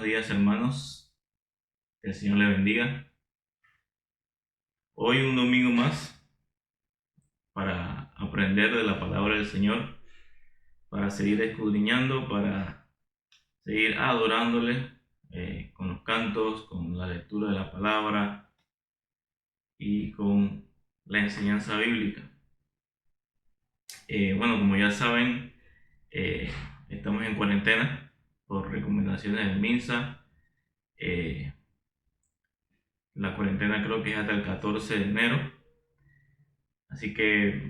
días, hermanos. Que el Señor le bendiga. Hoy un domingo más para aprender de la palabra del Señor, para seguir escudriñando, para seguir adorándole con los cantos, con la lectura de la palabra y con la enseñanza bíblica. Bueno, como ya saben, estamos en cuarentena por recomendaciones del MINSA. La cuarentena creo que es hasta el 14 de enero. Así que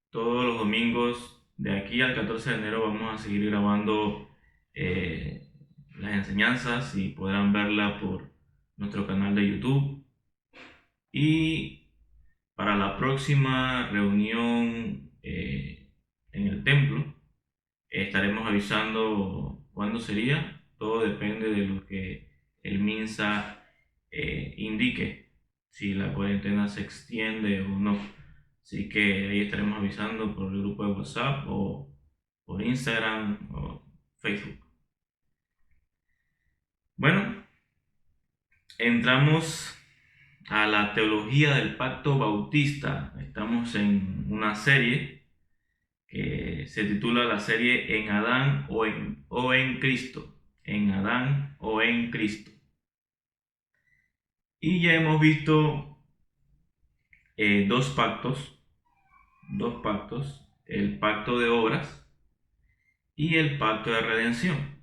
todos los domingos de aquí al 14 de enero vamos a seguir grabando las enseñanzas y podrán verla por nuestro canal de YouTube. Y para la próxima reunión en el templo estaremos avisando cuándo sería. Todo depende de lo que el MINSA indique, si la cuarentena se extiende o no. Así que ahí estaremos avisando por el grupo de WhatsApp o por Instagram o Facebook. Bueno, entramos a la teología del pacto bautista. Estamos en una serie que se titula la serie En Adán o en Cristo. En Adán o en Cristo. Y ya hemos visto dos pactos, el pacto de obras y el pacto de redención.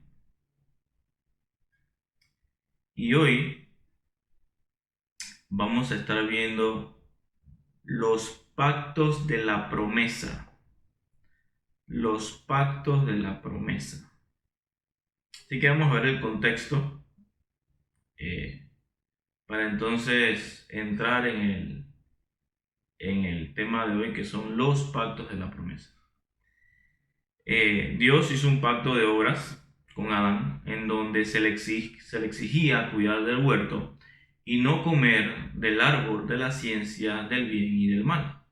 Y hoy vamos a estar viendo los pactos de la promesa. Los pactos de la promesa. Así que vamos a ver el contexto para entonces entrar en el tema de hoy, que son los pactos de la promesa. Dios hizo un pacto de obras con Adán, en donde se le exigía cuidar del huerto y no comer del árbol de la ciencia del bien y del mal.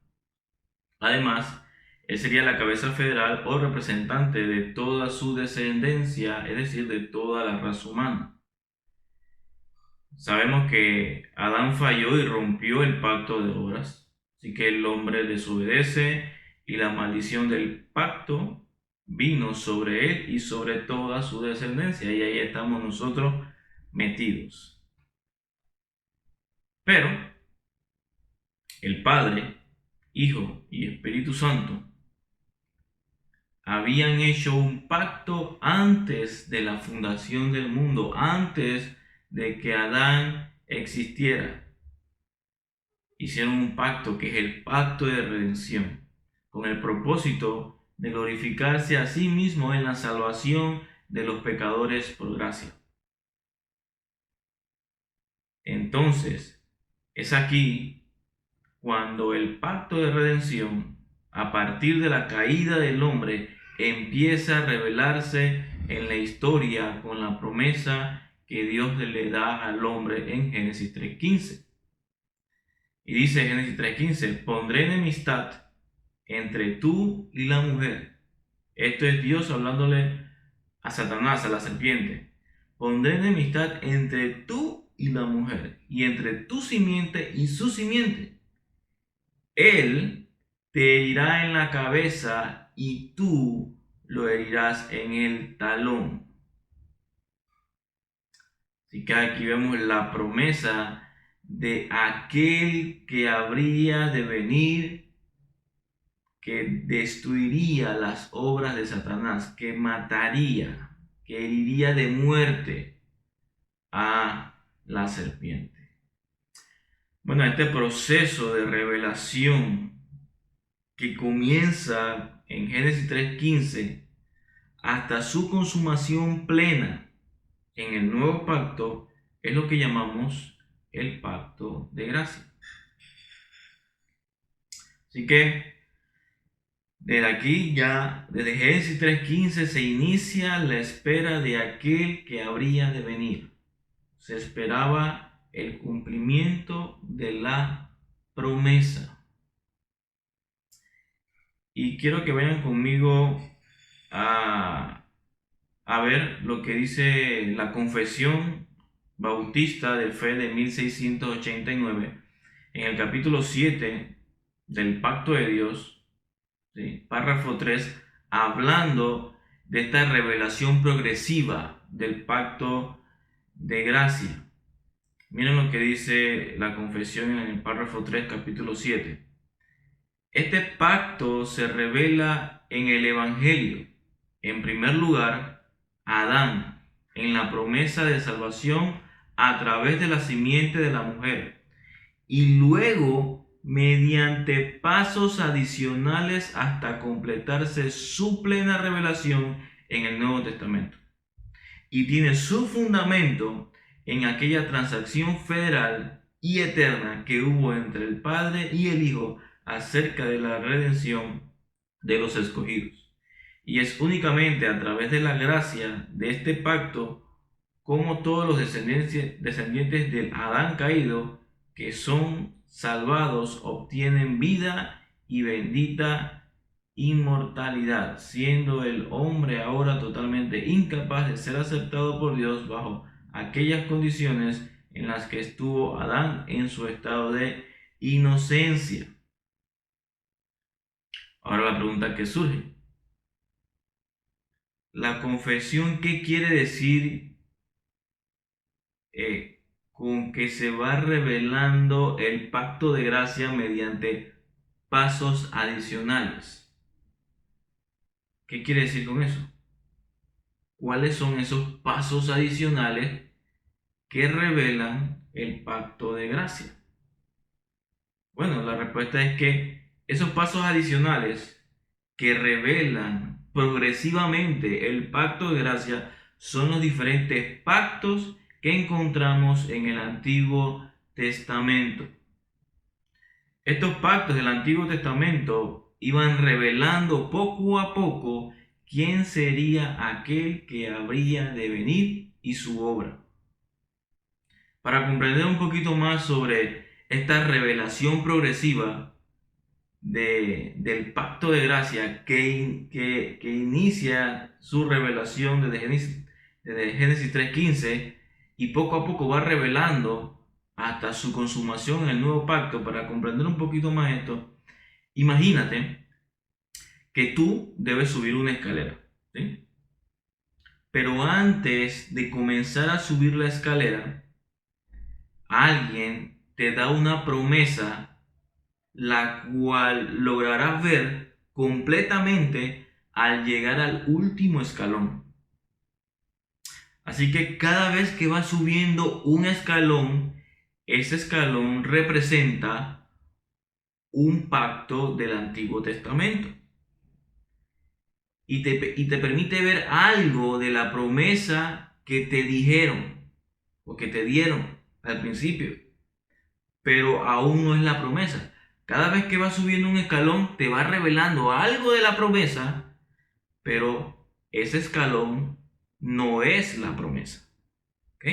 Además, él sería la cabeza federal o representante de toda su descendencia, es decir, de toda la raza humana. Sabemos que Adán falló y rompió el pacto de obras, así que el hombre desobedece y la maldición del pacto vino sobre él y sobre toda su descendencia, y ahí estamos nosotros metidos. Pero el Padre, Hijo y Espíritu Santo habían hecho un pacto antes de la fundación del mundo, antes de que Adán existiera. Hicieron un pacto que es el pacto de redención, con el propósito de glorificarse a sí mismo en la salvación de los pecadores por gracia. Entonces, es aquí cuando el pacto de redención, a partir de la caída del hombre, empieza a revelarse en la historia con la promesa que Dios le da al hombre en Génesis 3:15. Y dice Génesis 3:15, pondré enemistad entre tú y la mujer. Esto es Dios hablándole a Satanás, a la serpiente. Pondré enemistad entre tú y la mujer, y entre tu simiente y su simiente. Él te herirá en la cabeza y tú lo herirás en el talón. Así que aquí vemos la promesa de aquel que habría de venir, que destruiría las obras de Satanás, que mataría, que heriría de muerte a la serpiente. Bueno, este proceso de revelación que comienza en Génesis 3:15 hasta su consumación plena en el nuevo pacto es lo que llamamos el pacto de gracia. Así que desde aquí ya, desde Génesis 3:15 se inicia la espera de aquel que habría de venir. Se esperaba el cumplimiento de la promesa. Y quiero que vayan conmigo a a ver lo que dice la Confesión Bautista de Fe de 1689, en el capítulo 7 del Pacto de Dios, ¿sí? Párrafo 3, hablando de esta revelación progresiva del pacto de gracia. Miren lo que dice la confesión en el párrafo 3, capítulo 7. Este pacto se revela en el Evangelio. En primer lugar, a Adán, en la promesa de salvación a través de la simiente de la mujer, y luego mediante pasos adicionales hasta completarse su plena revelación en el Nuevo Testamento. Y tiene su fundamento en aquella transacción federal y eterna que hubo entre el Padre y el Hijo acerca de la redención de los escogidos. Y es únicamente a través de la gracia de este pacto como todos los descendientes del Adán caído que son salvados obtienen vida y bendita inmortalidad, siendo el hombre ahora totalmente incapaz de ser aceptado por Dios bajo aquellas condiciones en las que estuvo Adán en su estado de inocencia. Ahora la pregunta que surge: ¿la confesión qué quiere decir con que se va revelando el pacto de gracia mediante pasos adicionales? ¿Qué quiere decir con eso? ¿Cuáles son esos pasos adicionales que revelan el pacto de gracia? Bueno, la respuesta es que esos pasos adicionales que revelan progresivamente el pacto de gracia son los diferentes pactos que encontramos en el Antiguo Testamento. Estos pactos del Antiguo Testamento iban revelando poco a poco quién sería aquel que habría de venir y su obra. Para comprender un poquito más sobre esta revelación progresiva del pacto de gracia que inicia su revelación desde Génesis 3:15 y poco a poco va revelando hasta su consumación en el nuevo pacto, para comprender un poquito más esto, imagínate que tú debes subir una escalera, ¿sí? Pero antes de comenzar a subir la escalera, alguien te da una promesa, la cual lograrás ver completamente al llegar al último escalón. Así que cada vez que vas subiendo un escalón, ese escalón representa un pacto del Antiguo Testamento. Y te permite ver algo de la promesa que te dijeron o que te dieron al principio, pero aún no es la promesa. Cada vez que vas subiendo un escalón te va revelando algo de la promesa, pero ese escalón no es la promesa. ¿Ok?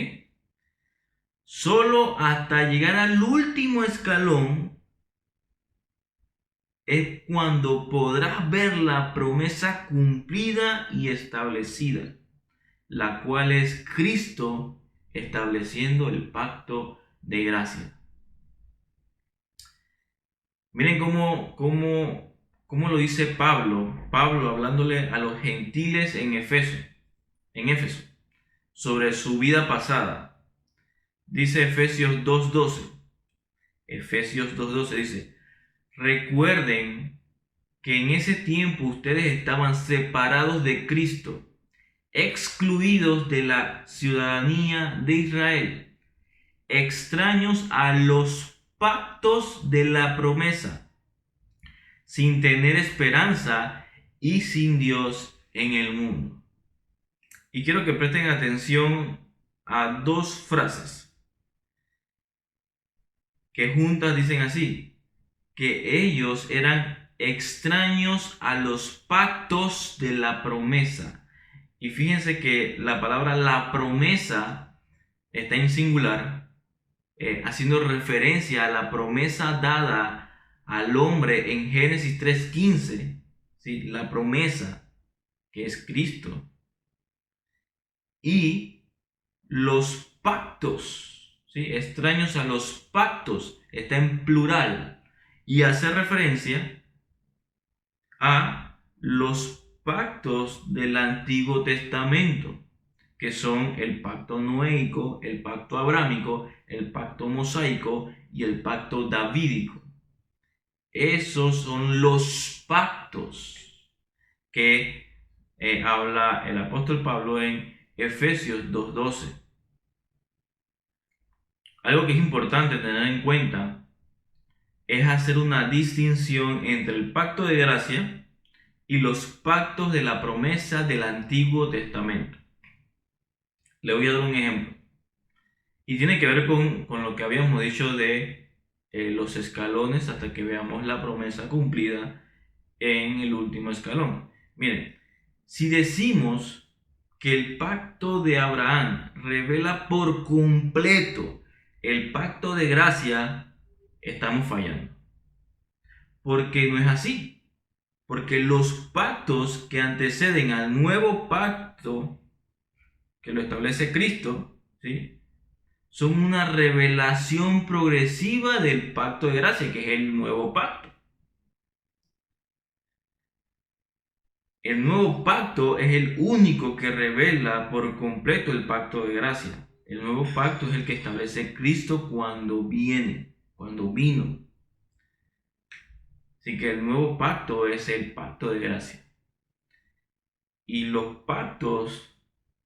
Solo hasta llegar al último escalón es cuando podrás ver la promesa cumplida y establecida, la cual es Cristo estableciendo el pacto de gracia. Miren cómo lo dice Pablo hablándole a los gentiles en Éfeso, sobre su vida pasada. Dice Efesios 2:12. Efesios 2:12 dice: recuerden que en ese tiempo ustedes estaban separados de Cristo, excluidos de la ciudadanía de Israel, extraños a los pactos de la promesa, sin tener esperanza y sin Dios en el mundo. Y quiero que presten atención a dos frases que juntas dicen así: que ellos eran extraños a los pactos de la promesa. Y fíjense que la palabra la promesa está en singular, haciendo referencia a la promesa dada al hombre en Génesis 3:15, ¿sí? La promesa que es Cristo. y los pactos, ¿sí? Extraños a los pactos, está en plural y hace referencia a los pactos del Antiguo Testamento, que son el pacto noéico, el pacto abrámico, el pacto mosaico y el pacto davídico. Esos son los pactos que habla el apóstol Pablo en Efesios 2:12. Algo que es importante tener en cuenta es hacer una distinción entre el pacto de gracia y los pactos de la promesa del Antiguo Testamento. Le voy a dar un ejemplo. Y tiene que ver con lo que habíamos dicho de los escalones hasta que veamos la promesa cumplida en el último escalón. Miren, si decimos que el pacto de Abraham revela por completo el pacto de gracia, estamos fallando. Porque no es así. Porque los pactos que anteceden al nuevo pacto que lo establece Cristo, ¿sí?, son una revelación progresiva del pacto de gracia, que es el nuevo pacto. El nuevo pacto es el único que revela por completo el pacto de gracia. El nuevo pacto es el que establece Cristo cuando vino. Así que el nuevo pacto es el pacto de gracia. Y los pactos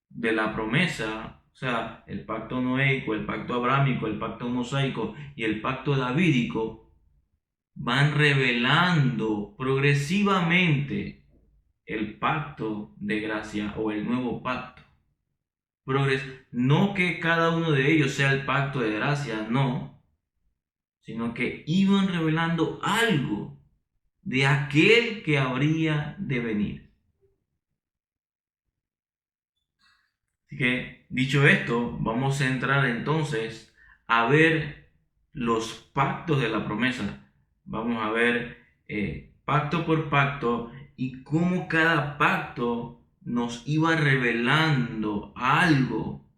de la promesa, o sea, el pacto noéico, el pacto abrámico, el pacto mosaico y el pacto davídico, van revelando progresivamente el pacto de gracia o el nuevo pacto. No que cada uno de ellos sea el pacto de gracia, no, sino que iban revelando algo de aquel que habría de venir. Así que, dicho esto, vamos a entrar entonces a ver los pactos de la promesa. Vamos a ver pacto por pacto y cómo cada pacto nos iba revelando algo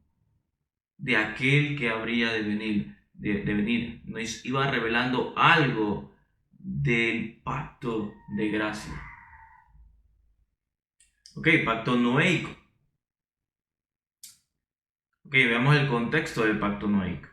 de aquel que habría de venir. Nos iba revelando algo del pacto de gracia. Ok, pacto noéico. Ok, veamos el contexto del pacto noéico.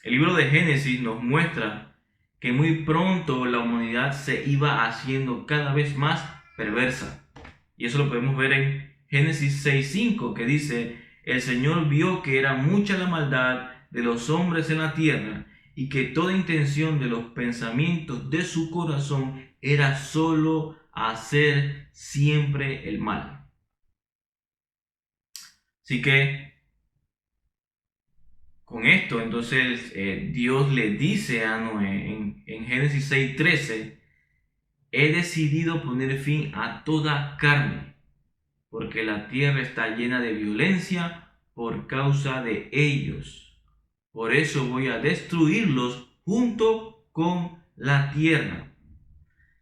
El libro de Génesis nos muestra que muy pronto la humanidad se iba haciendo cada vez más perversa. Y eso lo podemos ver en Génesis 6:5, que dice: el Señor vio que era mucha la maldad de los hombres en la tierra y que toda intención de los pensamientos de su corazón era solo hacer siempre el mal. Así que con esto, entonces, Dios le dice a Noé en Génesis 6:13: he decidido poner fin a toda carne, porque la tierra está llena de violencia por causa de ellos. Por eso voy a destruirlos junto con la tierra.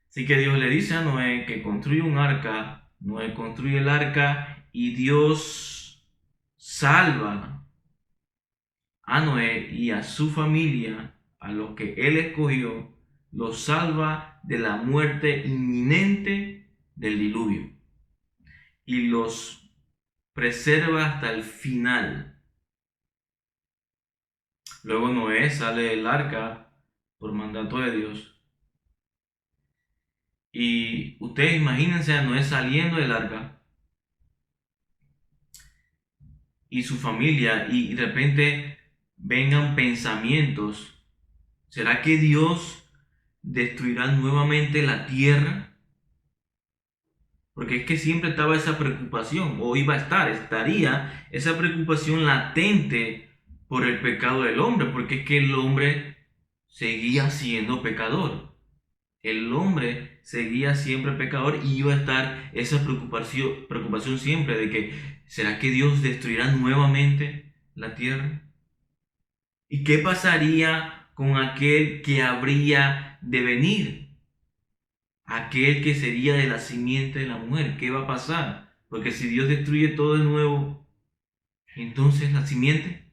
Así que Dios le dice a Noé que construya un arca. Noé construye el arca y Dios salva a Noé y a su familia, a los que él escogió, los salva de la muerte inminente del diluvio y los preserva hasta el final. Luego Noé sale del arca por mandato de Dios. Y ustedes imagínense a Noé saliendo del arca y su familia, y de repente vengan pensamientos: ¿será que Dios destruirá nuevamente la tierra? Porque es que siempre estaba esa preocupación, o estaría esa preocupación latente por el pecado del hombre, porque es que el hombre seguía siendo pecador. El hombre seguía siempre pecador y iba a estar esa preocupación siempre de que, ¿será que Dios destruirá nuevamente la tierra? ¿Y qué pasaría con aquel que habría de venir? Aquel que sería de la simiente de la mujer. ¿Qué va a pasar? Porque si Dios destruye todo de nuevo, Entonces la simiente.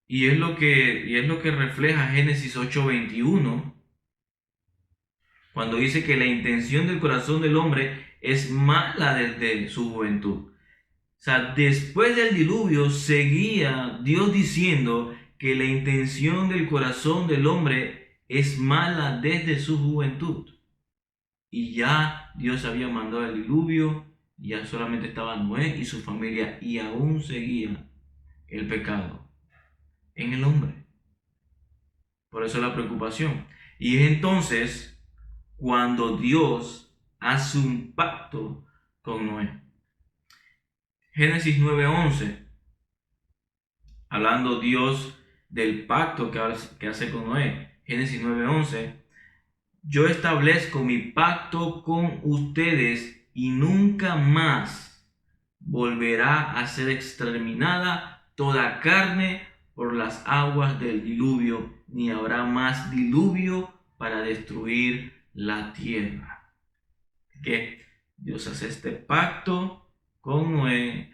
Y es lo que refleja Génesis 8:21, cuando dice que la intención del corazón del hombre es mala desde su juventud. O sea, después del diluvio seguía Dios diciendo que la intención del corazón del hombre es mala desde su juventud. Y ya Dios había mandado el diluvio, ya solamente estaba Noé y su familia, y aún seguía el pecado en el hombre. Por eso la preocupación. Y es entonces cuando Dios hace un pacto con Noé. Génesis 9:11, hablando Dios del pacto que hace con Noé. Génesis 9:11, yo establezco mi pacto con ustedes y nunca más volverá a ser exterminada toda carne por las aguas del diluvio, ni habrá más diluvio para destruir la tierra. Que Dios hace este pacto con Noé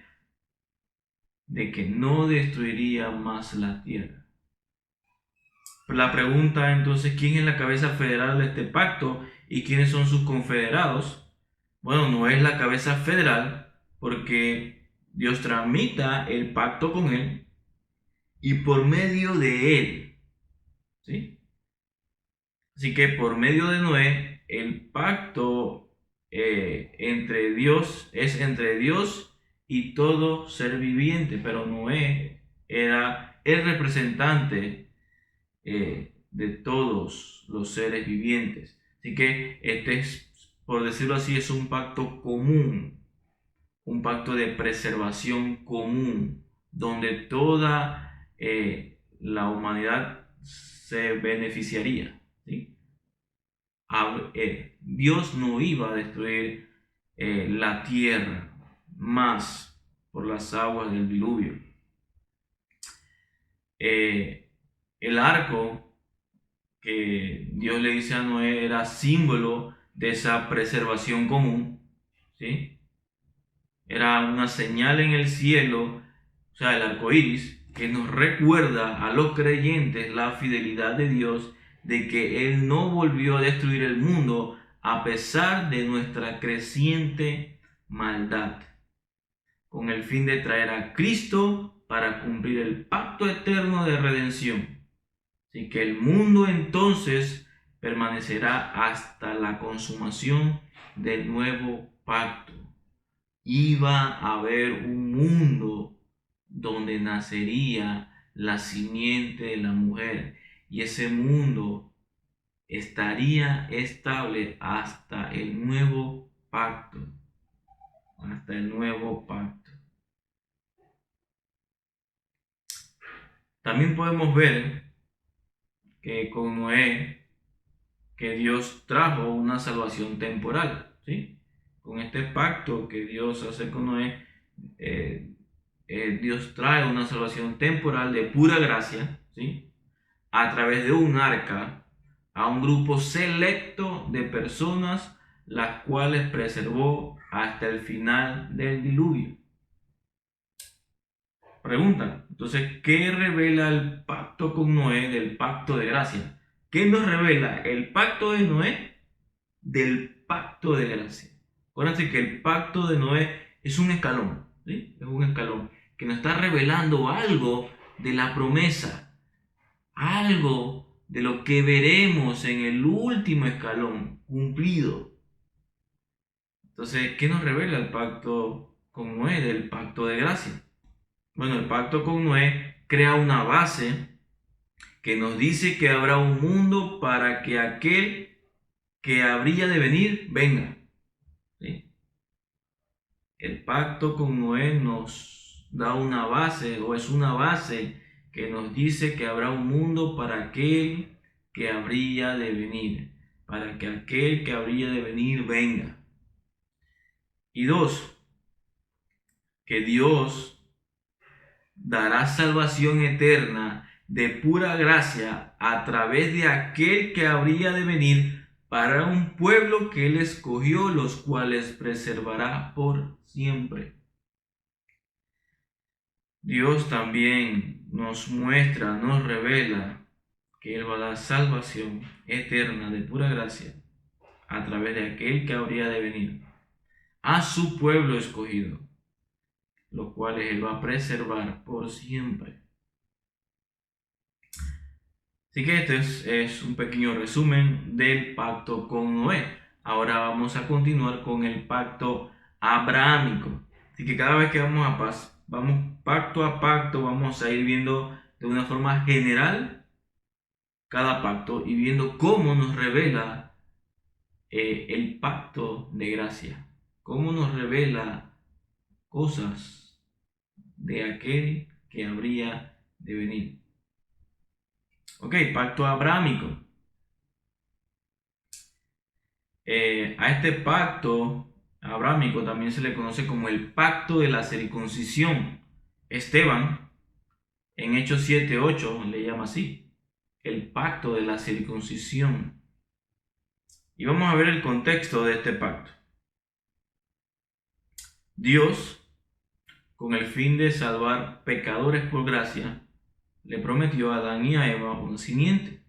de que no destruiría más la tierra. La pregunta entonces, ¿quién es la cabeza federal de este pacto y quiénes son sus confederados? Bueno, no es la cabeza federal porque Dios tramita el pacto con él y por medio de él, ¿sí? Así que por medio de Noé, el pacto entre Dios es entre Dios y todo ser viviente, pero Noé era el representante de todos los seres vivientes. Así que este es, por decirlo así, es un pacto común, un pacto de preservación común, donde toda la humanidad se beneficiaría, ¿sí? Dios no iba a destruir la tierra más por las aguas del diluvio. El arco que Dios le dice a Noé era símbolo de esa preservación común, ¿sí? Era una señal en el cielo, o sea, el arco iris, que nos recuerda a los creyentes la fidelidad de Dios, de que Él no volvió a destruir el mundo a pesar de nuestra creciente maldad, con el fin de traer a Cristo para cumplir el pacto eterno de redención. Así que el mundo entonces permanecerá hasta la consumación del nuevo pacto. Iba a haber un mundo donde nacería la simiente de la mujer y ese mundo estaría estable hasta el nuevo pacto. Hasta el nuevo pacto. También podemos ver que con Noé, que Dios trajo una salvación temporal, ¿sí? Con este pacto que Dios hace con Noé, Dios trae una salvación temporal de pura gracia, ¿sí? A través de un arca a un grupo selecto de personas, las cuales preservó hasta el final del diluvio. Pregunta, entonces, ¿qué revela el pacto con Noé del pacto de gracia? ¿Qué nos revela el pacto de Noé del pacto de gracia? Acuérdense que el pacto de Noé es un escalón, ¿sí? Es un escalón que nos está revelando algo de la promesa, algo de lo que veremos en el último escalón cumplido. Entonces, ¿qué nos revela el pacto con Noé del pacto de gracia? Bueno, el pacto con Noé crea una base que nos dice que habrá un mundo para que aquel que habría de venir venga, ¿sí? El pacto con Noé nos da una base, o es una base que nos dice que habrá un mundo para aquel que habría de venir, para que aquel que habría de venir venga. Y dos, que Dios dará salvación eterna de pura gracia a través de aquel que habría de venir para un pueblo que él escogió, los cuales preservará por siempre. Dios también nos muestra, nos revela que él va a dar salvación eterna de pura gracia a través de aquel que habría de venir a su pueblo escogido, los cuales él va a preservar por siempre. Así que este es un pequeño resumen del pacto con Noé. Ahora vamos a continuar con el pacto abrahámico. Así que cada vez que vamos pacto a pacto, vamos a ir viendo de una forma general cada pacto y viendo cómo nos revela el pacto de gracia, cómo nos revela cosas de aquel que habría de venir. Ok, pacto abrahámico. A este pacto abrahámico también se le conoce como el pacto de la circuncisión. Esteban, en Hechos 7:8, le llama así, el pacto de la circuncisión. Y vamos a ver el contexto de este pacto. Dios, con el fin de salvar pecadores por gracia, le prometió a Adán y a Eva una simiente.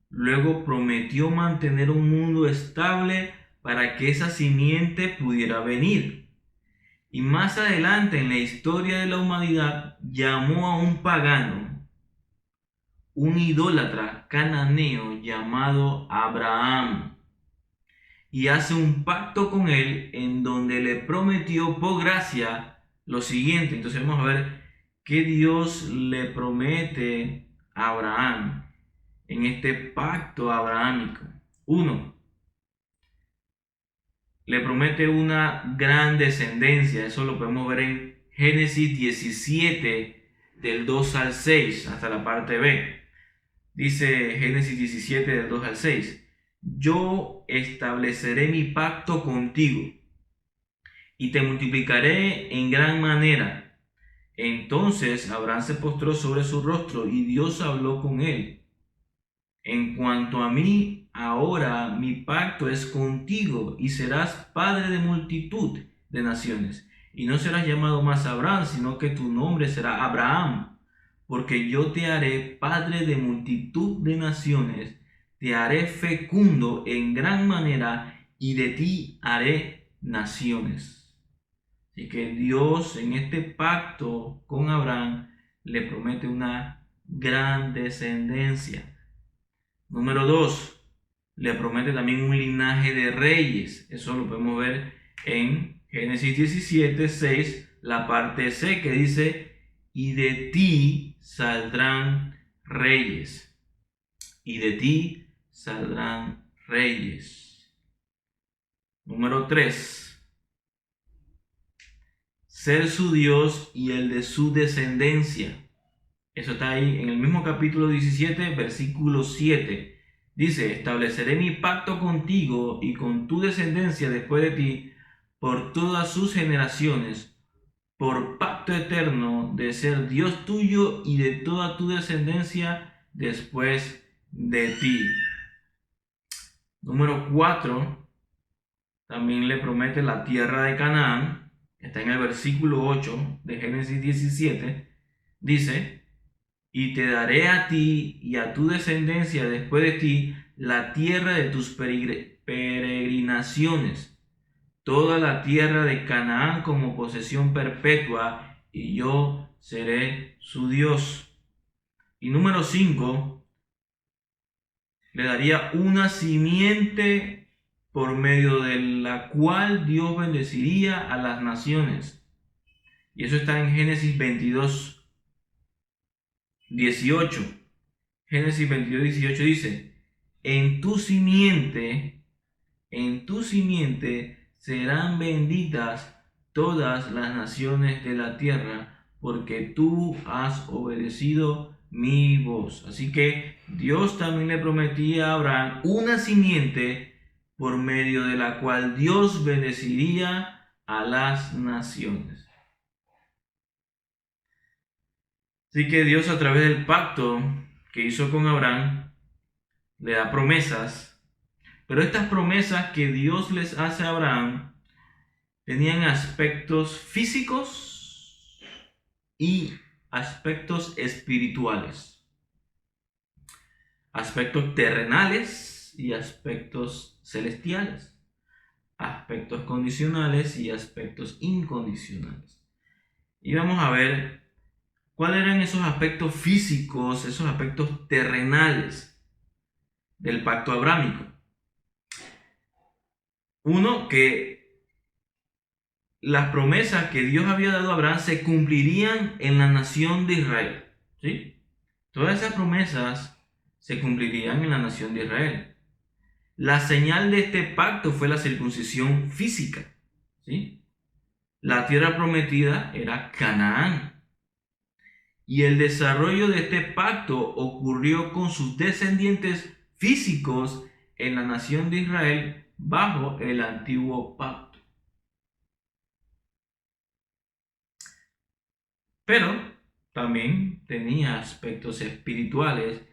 Luego prometió mantener un mundo estable para que esa simiente pudiera venir. Y más adelante en la historia de la humanidad llamó a un pagano, un idólatra cananeo llamado Abraham, y hace un pacto con él en donde le prometió por gracia lo siguiente. Entonces vamos a ver qué Dios le promete a Abraham en este pacto abrahámico. 1. Le promete una gran descendencia. Eso lo podemos ver en Génesis 17, del 2 al 6, hasta la parte B. Dice Génesis 17, del 2 al 6. Yo estableceré mi pacto contigo y te multiplicaré en gran manera. Entonces Abraham se postró sobre su rostro y Dios habló con él. En cuanto a mí, ahora mi pacto es contigo y serás padre de multitud de naciones. Y no serás llamado más Abraham, sino que tu nombre será Abraham, porque yo te haré padre de multitud de naciones, te haré fecundo en gran manera y de ti haré naciones. Así que Dios en este pacto con Abraham le promete una gran descendencia. Número 2, le promete también un linaje de reyes. Eso lo podemos ver en Génesis 17, 6, la parte C, que dice, y de ti saldrán reyes. Y de ti saldrán reyes. Número 3, ser su Dios y el de su descendencia. Eso está ahí en el mismo capítulo 17, versículo 7. Dice, estableceré mi pacto contigo y con tu descendencia después de ti por todas sus generaciones, por pacto eterno de ser Dios tuyo y de toda tu descendencia después de ti. Número 4, también le promete la tierra de Canaán. Está en el versículo 8 de Génesis 17. Dice, y te daré a ti y a tu descendencia después de ti la tierra de tus peregrinaciones, toda la tierra de Canaán como posesión perpetua, y yo seré su Dios. Y número 5, le daría una simiente por medio de la cual Dios bendeciría a las naciones. Y eso está en Génesis 22, 18. Génesis 22, 18 dice, en tu simiente serán benditas todas las naciones de la tierra, porque tú has obedecido mi voz. Así que Dios también le prometía a Abraham una simiente por medio de la cual Dios bendeciría a las naciones. Así que Dios, a través del pacto que hizo con Abraham, le da promesas, Pero estas promesas que Dios les hace a Abraham tenían aspectos físicos y aspectos espirituales, aspectos terrenales y aspectos celestiales, aspectos condicionales y aspectos incondicionales. Y vamos a ver cuáles eran esos aspectos físicos, esos aspectos terrenales del pacto abrámico. Uno, que las promesas que Dios había dado a Abraham se cumplirían en la nación de Israel. ¿Sí? Todas esas promesas se cumplirían en la nación de Israel. La señal de este pacto fue la circuncisión física. ¿Sí? La tierra prometida era Canaán. Y el desarrollo de este pacto ocurrió con sus descendientes físicos en la nación de Israel bajo el antiguo pacto. Pero también tenía aspectos espirituales,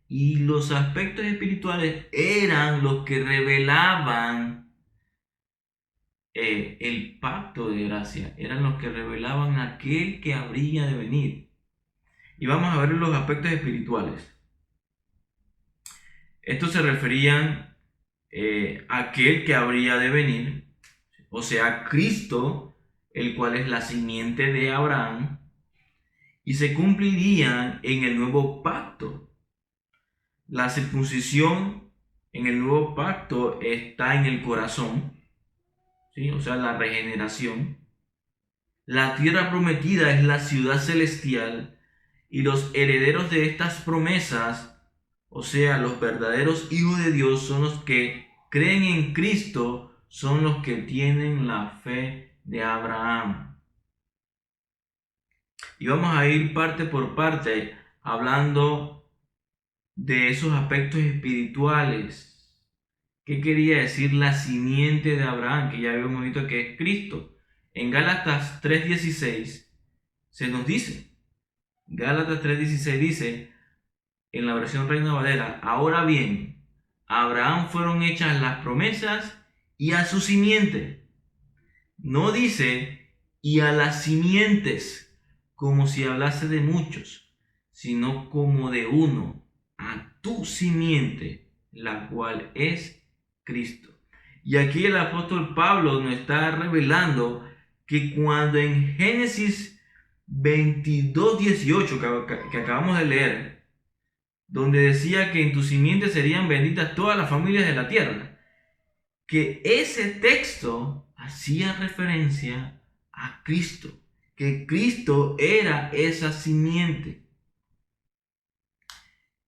y los aspectos espirituales eran los que revelaban el pacto de gracia, eran los que revelaban aquel que habría de venir. Y vamos a ver los aspectos espirituales. Estos se referían a aquel que habría de venir, o sea, Cristo, el cual es la simiente de Abraham, y se cumplirían en el nuevo pacto. La circuncisión en el nuevo pacto está en el corazón, ¿sí? O sea, la regeneración. La tierra prometida es la ciudad celestial, y los herederos de estas promesas, o sea, los verdaderos hijos de Dios, son los que creen en Cristo, son los que tienen la fe de Abraham. Y vamos a ir parte por parte hablando de esos aspectos espirituales. ¿Qué quería decir la simiente de Abraham? Que ya habíamos visto que es Cristo. En Gálatas 3:16 se nos dice, Gálatas 3:16 dice, en la versión Reina Valera, ahora bien, a Abraham fueron hechas las promesas y a su simiente. No dice y a las simientes, como si hablase de muchos, sino como de uno, a tu simiente, la cual es Cristo. Y aquí el apóstol Pablo nos está revelando que cuando en Génesis 22:18 que acabamos de leer, donde decía que en tu simiente serían benditas todas las familias de la tierra, que ese texto hacía referencia a Cristo, que Cristo era esa simiente.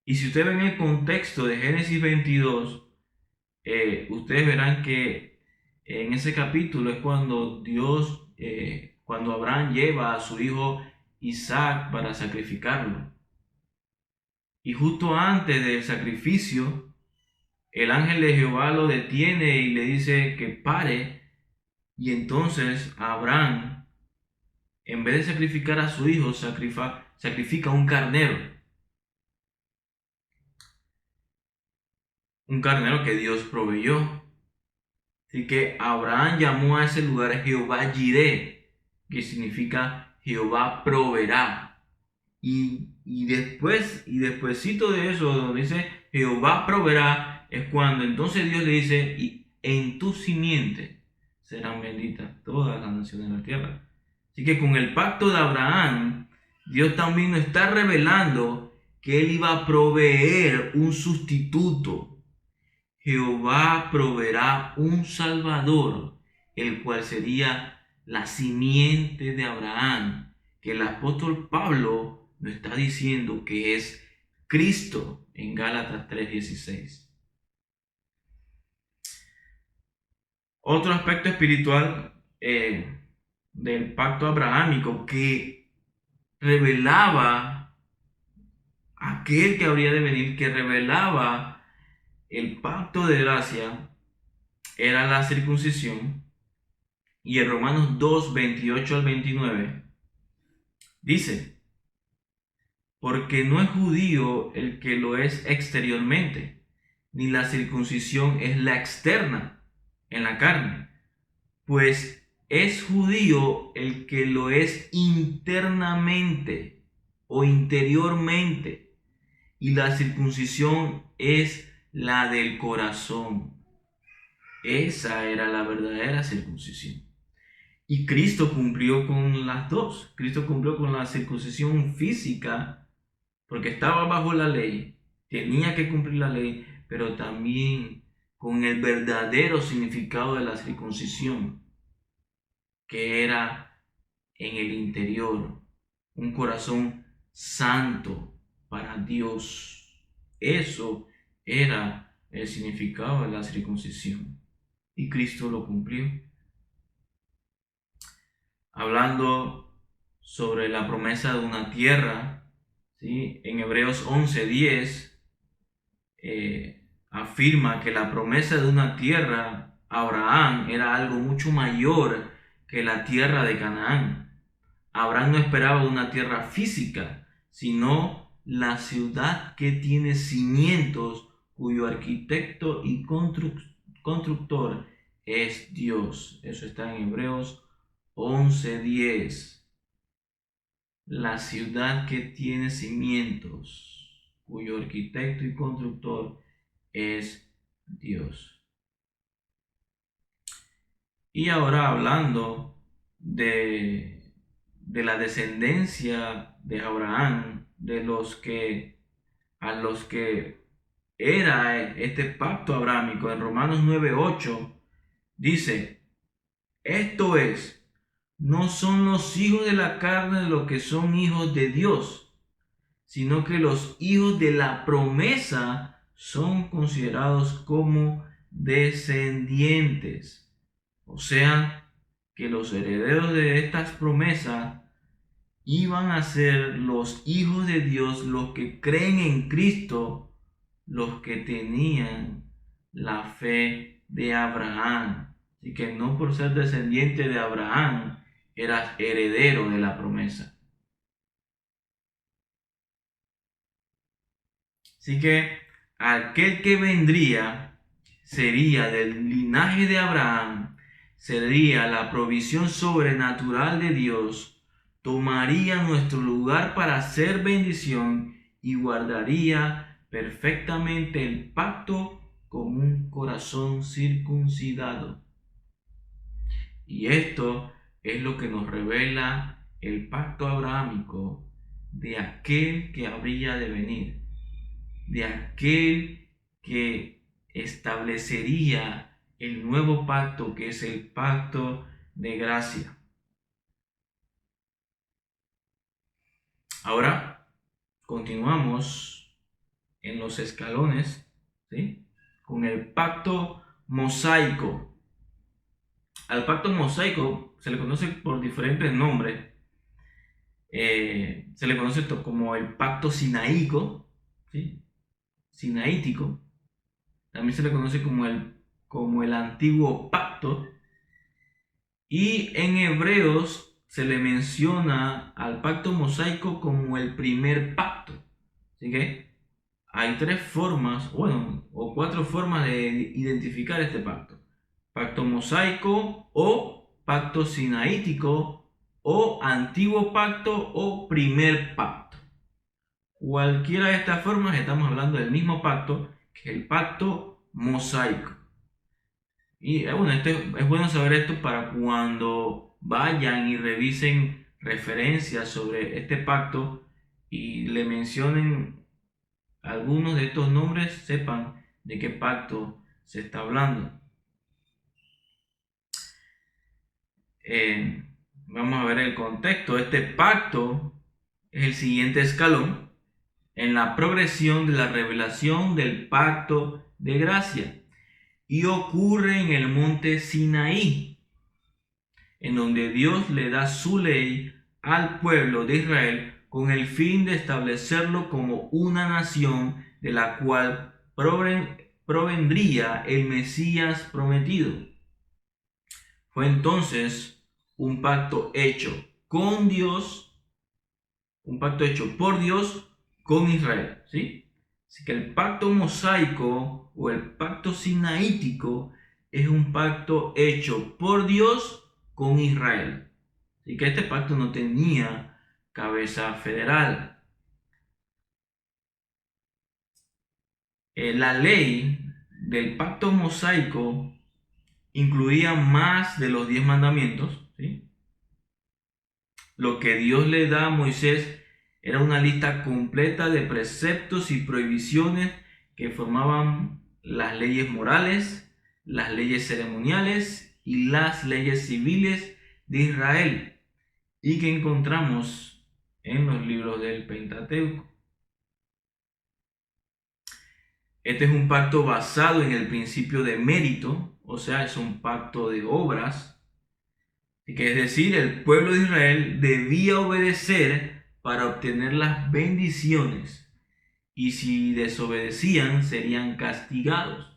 Y si ustedes ven el contexto de Génesis 22, ustedes verán que en ese capítulo es cuando cuando Abraham lleva a su hijo Isaac para sacrificarlo. Y justo antes del sacrificio, el ángel de Jehová lo detiene y le dice que pare. Y entonces Abraham, en vez de sacrificar a su hijo, sacrifica un carnero. Un carnero que Dios proveyó. Así que Abraham llamó a ese lugar Jehová Jireh, que significa Jehová proveerá. Y despuésito de eso, donde dice Jehová proveerá, es cuando entonces Dios le dice, y en tu simiente serán benditas todas las naciones de la tierra. Así que con el pacto de Abraham, Dios también nos está revelando que Él iba a proveer un sustituto. Jehová proveerá un Salvador, el cual sería la simiente de Abraham, que el apóstol Pablo nos está diciendo que es Cristo en Gálatas 3:16. Otro aspecto espiritual del pacto abrahámico que revelaba aquel que habría de venir, que revelaba el pacto de gracia, era la circuncisión. Y en Romanos 2:28-29 dice, porque no es judío el que lo es exteriormente, ni la circuncisión es la externa en la carne, pues es judío el que lo es internamente o interiormente, y la circuncisión es la del corazón. Esa era la verdadera circuncisión. Y Cristo cumplió con las dos. Cristo cumplió con la circuncisión física, porque estaba bajo la ley, tenía que cumplir la ley, pero también con el verdadero significado de la circuncisión, que era en el interior, un corazón santo para Dios. Eso era el significado de la circuncisión. Y Cristo lo cumplió. Hablando sobre la promesa de una tierra, ¿sí? En Hebreos 11:10 afirma que la promesa de una tierra a Abraham era algo mucho mayor que la tierra de Canaán. Abraham no esperaba una tierra física, sino la ciudad que tiene cimientos, cuyo arquitecto y constructor es Dios. Eso está en Hebreos 11:10. La ciudad que tiene cimientos, cuyo arquitecto y constructor es Dios. Y ahora hablando de la descendencia de Abraham, a los que era este pacto abrámico, en Romanos 9:8 dice: esto es, no son los hijos de la carne los que son hijos de Dios, sino que los hijos de la promesa son considerados como descendientes. O sea, que los herederos de estas promesas iban a ser los hijos de Dios, los que creen en Cristo, los que tenían la fe de Abraham. Así que no por ser descendiente de Abraham eras heredero de la promesa. Así que aquel que vendría sería del linaje de Abraham, sería la provisión sobrenatural de Dios, tomaría nuestro lugar para hacer bendición y guardaría perfectamente el pacto con un corazón circuncidado. Y esto es lo que nos revela el pacto abrahámico de aquel que habría de venir, de aquel que establecería el nuevo pacto, que es el pacto de gracia. Ahora continuamos en los escalones, ¿sí? Con el pacto mosaico. Al pacto mosaico se le conoce por diferentes nombres. Se le conoce como el pacto sinaíco, ¿sí? Sinaítico. También se le conoce como el antiguo pacto. Y en Hebreos se le menciona al pacto mosaico como el primer pacto. Así que hay tres formas, o cuatro formas de identificar este pacto: pacto mosaico, o pacto sinaítico, o antiguo pacto, o primer pacto. Cualquiera de estas formas estamos hablando del mismo pacto, que es el pacto mosaico. Y bueno, es bueno saber esto para cuando vayan y revisen referencias sobre este pacto y le mencionen algunos de estos nombres, sepan de qué pacto se está hablando. Vamos a ver el contexto. Este pacto es el siguiente escalón en la progresión de la revelación del pacto de gracia, y ocurre en el monte Sinaí, en donde Dios le da su ley al pueblo de Israel con el fin de establecerlo como una nación de la cual provendría el Mesías prometido. Fue entonces un pacto hecho con Dios, un pacto hecho por Dios con Israel, ¿sí? Así que el pacto mosaico o el pacto sinaítico es un pacto hecho por Dios con Israel. Así que este pacto no tenía cabeza federal. La ley del pacto mosaico incluía más de los 10 mandamientos, ¿sí? Lo que Dios le da a Moisés era una lista completa de preceptos y prohibiciones que formaban las leyes morales, las leyes ceremoniales y las leyes civiles de Israel, y que encontramos en los libros del Pentateuco. Este es un pacto basado en el principio de mérito, o sea, es un pacto de obras, que es decir, el pueblo de Israel debía obedecer para obtener las bendiciones, y si desobedecían serían castigados.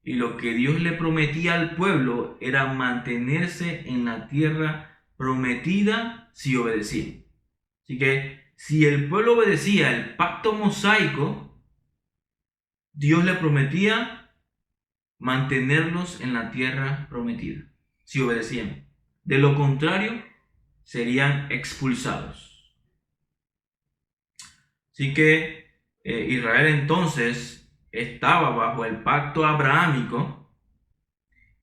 Y lo que Dios le prometía al pueblo era mantenerse en la tierra prometida si obedecían. Así que si el pueblo obedecía el pacto mosaico, Dios le prometía mantenerlos en la tierra prometida, si obedecían. De lo contrario, serían expulsados. Así que Israel entonces estaba bajo el pacto abrahámico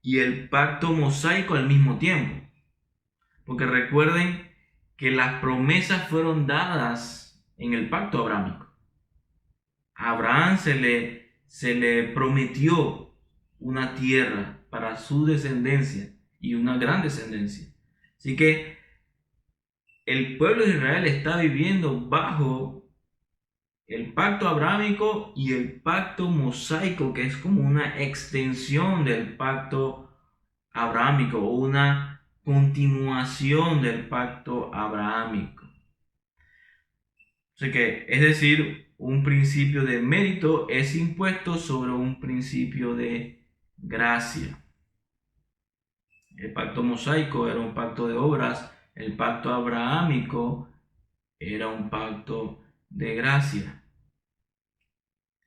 y el pacto mosaico al mismo tiempo. Porque recuerden que las promesas fueron dadas en el pacto abrahámico. A Abraham se le prometió una tierra para su descendencia y una gran descendencia. Así que el pueblo de Israel está viviendo bajo el pacto abrahámico y el pacto mosaico, que es como una extensión del pacto abrahámico o una continuación del pacto abrahámico. Así que, es decir, un principio de mérito es impuesto sobre un principio de gracia. El pacto mosaico era un pacto de obras, el pacto abrahámico era un pacto de gracia.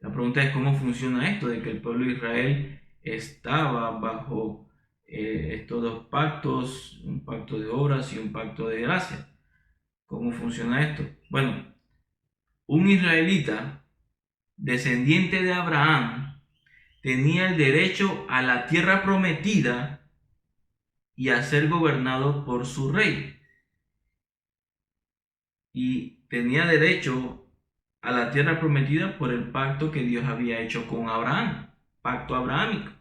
La pregunta es cómo funciona esto de que el pueblo de Israel estaba bajo estos dos pactos, un pacto de obras y un pacto de gracia. ¿Cómo funciona esto? Bueno, un israelita descendiente de Abraham tenía el derecho a la tierra prometida y a ser gobernado por su rey. Y tenía derecho a la tierra prometida por el pacto que Dios había hecho con Abraham, pacto abrahámico.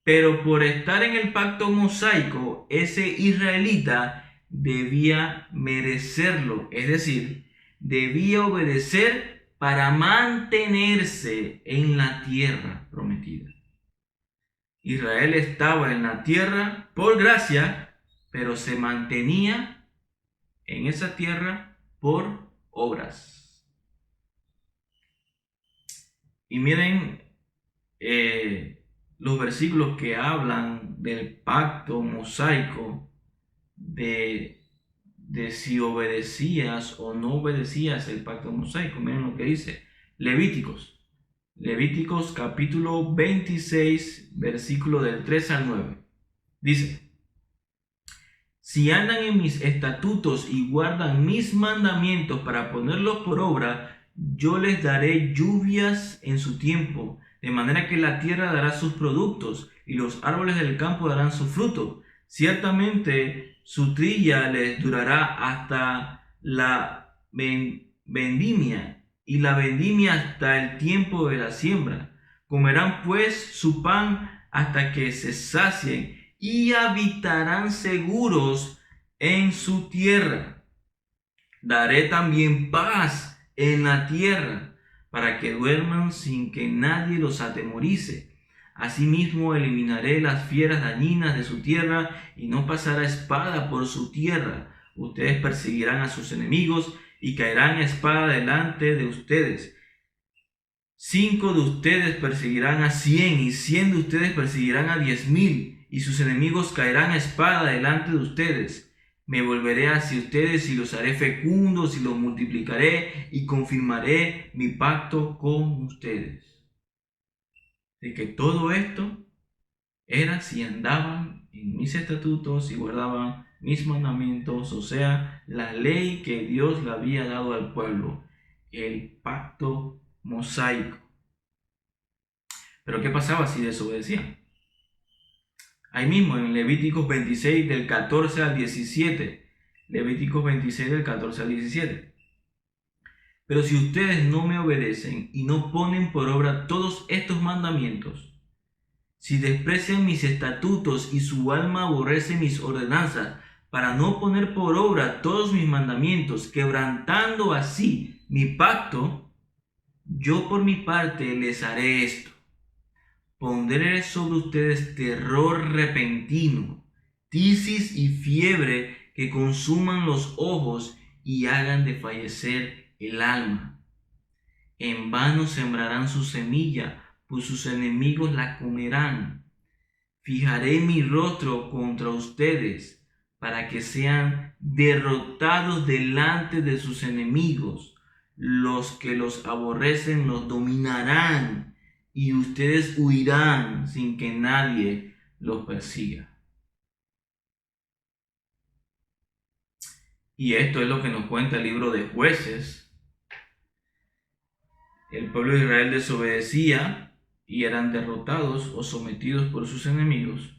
Pero por estar en el pacto mosaico, ese israelita debía merecerlo, es decir, debía obedecer para mantenerse en la tierra prometida. Israel estaba en la tierra por gracia, pero se mantenía en esa tierra por obras. Y miren los versículos que hablan del pacto mosaico, de si obedecías o no obedecías el pacto mosaico. Miren lo que dice Levíticos capítulo 26, versículo del 3 al 9. Dice: si andan en mis estatutos y guardan mis mandamientos para ponerlos por obra, yo les daré lluvias en su tiempo, de manera que la tierra dará sus productos y los árboles del campo darán su fruto. Ciertamente su trilla les durará hasta la vendimia y la vendimia hasta el tiempo de la siembra. Comerán pues su pan hasta que se sacien y habitarán seguros en su tierra. Daré también paz en la tierra, para que duerman sin que nadie los atemorice. Asimismo eliminaré las fieras dañinas de su tierra, y no pasará espada por su tierra. Ustedes perseguirán a sus enemigos, y caerán espada delante de ustedes. 5 de ustedes perseguirán a 100, y 100 de ustedes perseguirán a 10,000, y sus enemigos caerán a espada delante de ustedes. Me volveré hacia ustedes y los haré fecundos y los multiplicaré y confirmaré mi pacto con ustedes. De que todo esto era si andaban en mis estatutos y guardaban mis mandamientos, o sea, la ley que Dios le había dado al pueblo, el pacto mosaico. Pero ¿qué pasaba si desobedecían? Ahí mismo en Levíticos 26 del 14 al 17. Levíticos 26 del 14 al 17. Pero si ustedes no me obedecen y no ponen por obra todos estos mandamientos, si desprecian mis estatutos y su alma aborrece mis ordenanzas, para no poner por obra todos mis mandamientos, quebrantando así mi pacto, yo por mi parte les haré esto. Pondré sobre ustedes terror repentino, tisis y fiebre que consuman los ojos y hagan desfallecer el alma. En vano sembrarán su semilla, pues sus enemigos la comerán. Fijaré mi rostro contra ustedes, para que sean derrotados delante de sus enemigos. Los que los aborrecen los dominarán, y ustedes huirán sin que nadie los persiga. Y esto es lo que nos cuenta el libro de Jueces. El pueblo de Israel desobedecía y eran derrotados o sometidos por sus enemigos,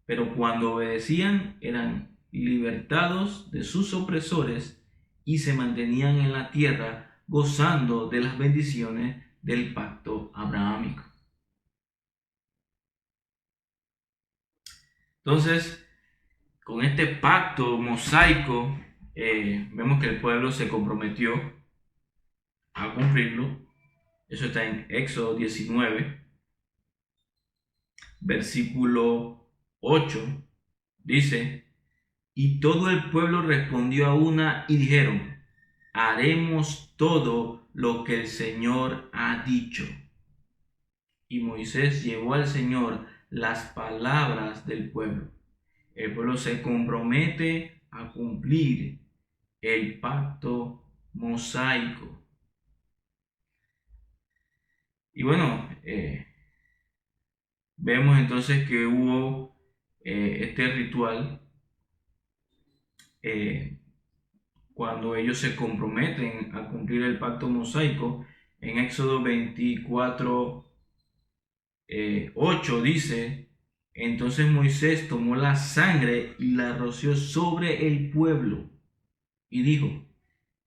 pero cuando obedecían eran libertados de sus opresores y se mantenían en la tierra gozando de las bendiciones del pacto abrahámico. Entonces, con este pacto mosaico, vemos que el pueblo se comprometió a cumplirlo. Eso está en Éxodo 19, versículo 8. Dice: y todo el pueblo respondió a una y dijeron: haremos todo lo que el Señor ha dicho. Y Moisés llevó al Señor las palabras del pueblo. El pueblo se compromete a cumplir el pacto mosaico. Y bueno, vemos entonces que hubo este ritual cuando ellos se comprometen a cumplir el pacto mosaico. En Éxodo 24, 8 dice: entonces Moisés tomó la sangre y la roció sobre el pueblo y dijo: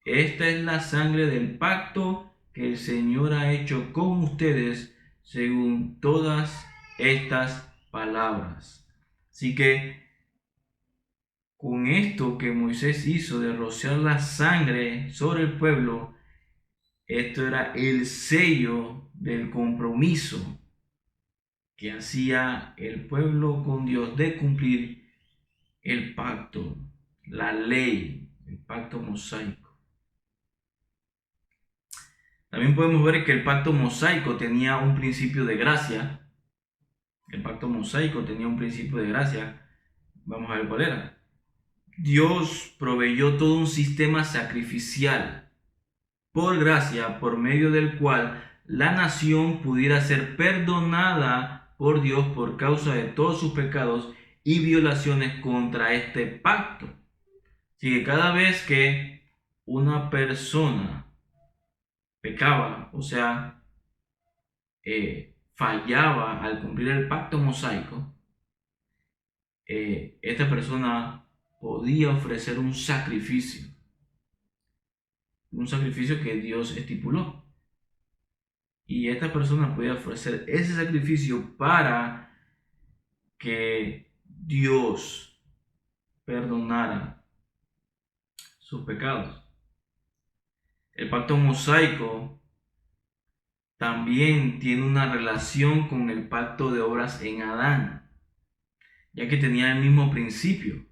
esta es la sangre del pacto que el Señor ha hecho con ustedes según todas estas palabras. Así que con esto que Moisés hizo de rociar la sangre sobre el pueblo, esto era el sello del compromiso que hacía el pueblo con Dios de cumplir el pacto, la ley, el pacto mosaico. También podemos ver que el pacto mosaico tenía un principio de gracia. El pacto mosaico tenía un principio de gracia. Vamos a ver cuál era. Dios proveyó todo un sistema sacrificial por gracia, por medio del cual la nación pudiera ser perdonada por Dios por causa de todos sus pecados y violaciones contra este pacto. Así que cada vez que una persona pecaba, o sea, fallaba al cumplir el pacto mosaico, esta persona podía ofrecer un sacrificio que Dios estipuló. Y esta persona podía ofrecer ese sacrificio para que Dios perdonara sus pecados. El pacto mosaico también tiene una relación con el pacto de obras en Adán, ya que tenía el mismo principio.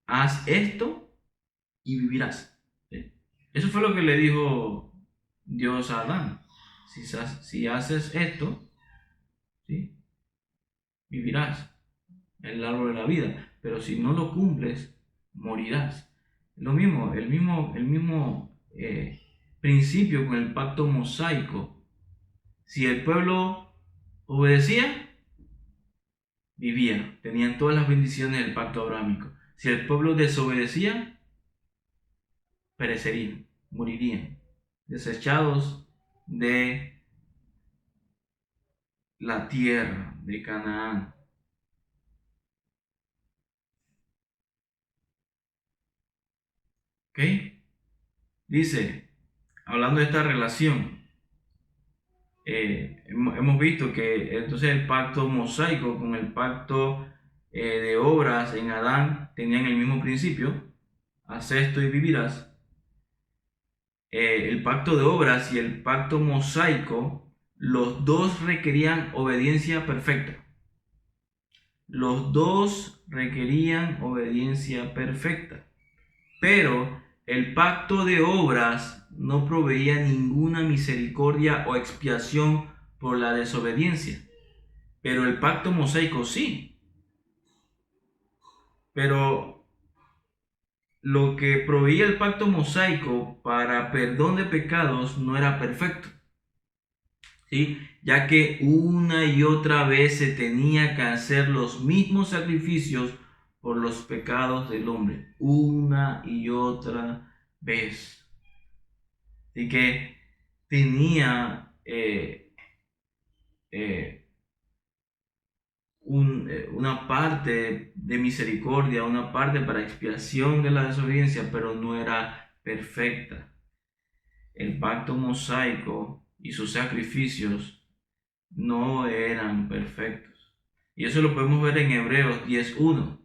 Haz esto y vivirás. ¿Sí? Eso fue lo que le dijo Dios a Adán. Si haces esto, ¿sí?, vivirás el árbol de la vida. Pero si no lo cumples, morirás. Lo mismo, el mismo principio con el pacto mosaico. Si el pueblo obedecía, vivía, tenían todas las bendiciones del pacto abrámico. Si el pueblo desobedecía, perecerían, morirían, desechados de la tierra de Canaán. ¿Ok? Dice, hablando de esta relación, hemos visto que entonces el pacto mosaico con el pacto de obras en Adán tenían el mismo principio, haz esto y vivirás. El pacto de obras y el pacto mosaico, los dos requerían obediencia perfecta. Los dos requerían obediencia perfecta. Pero el pacto de obras no proveía ninguna misericordia o expiación por la desobediencia. Pero el pacto mosaico sí. Pero lo que proveía el pacto mosaico para perdón de pecados no era perfecto, ¿sí? Ya que una y otra vez se tenía que hacer los mismos sacrificios por los pecados del hombre, una y otra vez. Así que tenía una parte de misericordia, una parte para expiación de la desobediencia, pero no era perfecta. El pacto mosaico y sus sacrificios no eran perfectos. Y eso lo podemos ver en Hebreos 10:1,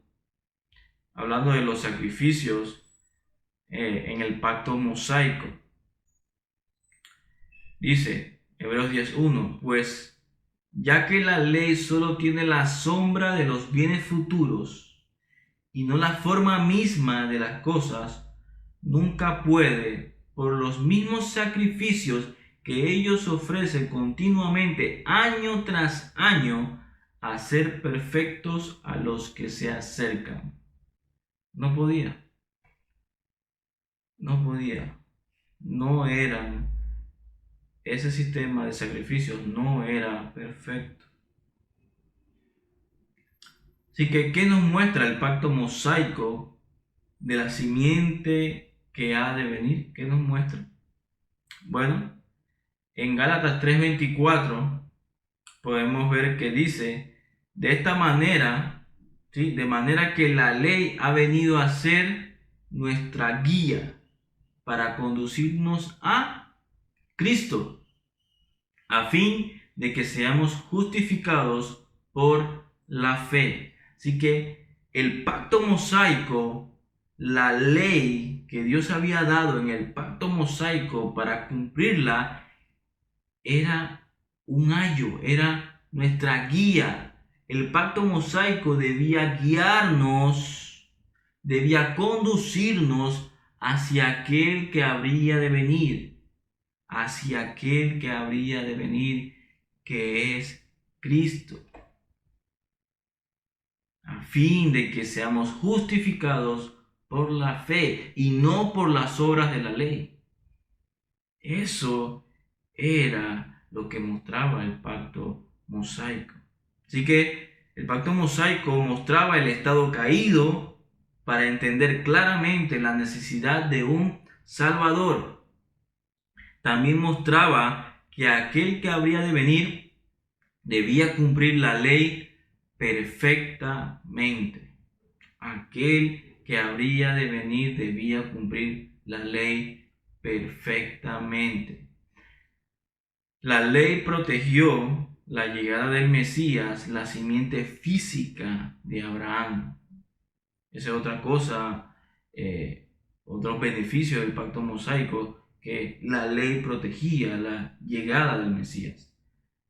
hablando de los sacrificios en el pacto mosaico. Dice Hebreos 10:1, pues ya que la ley solo tiene la sombra de los bienes futuros y no la forma misma de las cosas, nunca puede, por los mismos sacrificios que ellos ofrecen continuamente año tras año, hacer perfectos a los que se acercan. No podía. No eran, ese sistema de sacrificios no era perfecto. Así que, ¿qué nos muestra el pacto mosaico de la simiente que ha de venir? ¿Qué nos muestra? Bueno, en Gálatas 3:24 podemos ver que dice, de esta manera, ¿sí? De manera que la ley ha venido a ser nuestra guía para conducirnos a Cristo, a fin de que seamos justificados por la fe. Así que el pacto mosaico, la ley que Dios había dado en el pacto mosaico para cumplirla, era un ayo, era nuestra guía. El pacto mosaico debía guiarnos, debía conducirnos hacia aquel que habría de venir, que es Cristo, a fin de que seamos justificados por la fe y no por las obras de la ley. Eso era lo que mostraba el pacto mosaico. Así que el pacto mosaico mostraba el estado caído para entender claramente la necesidad de un Salvador. También mostraba que aquel que habría de venir debía cumplir la ley perfectamente. Aquel que habría de venir debía cumplir la ley perfectamente. La ley protegió la llegada del Mesías, la simiente física de Abraham. Esa es otra cosa, otro beneficio del pacto mosaico, que la ley protegía la llegada del Mesías.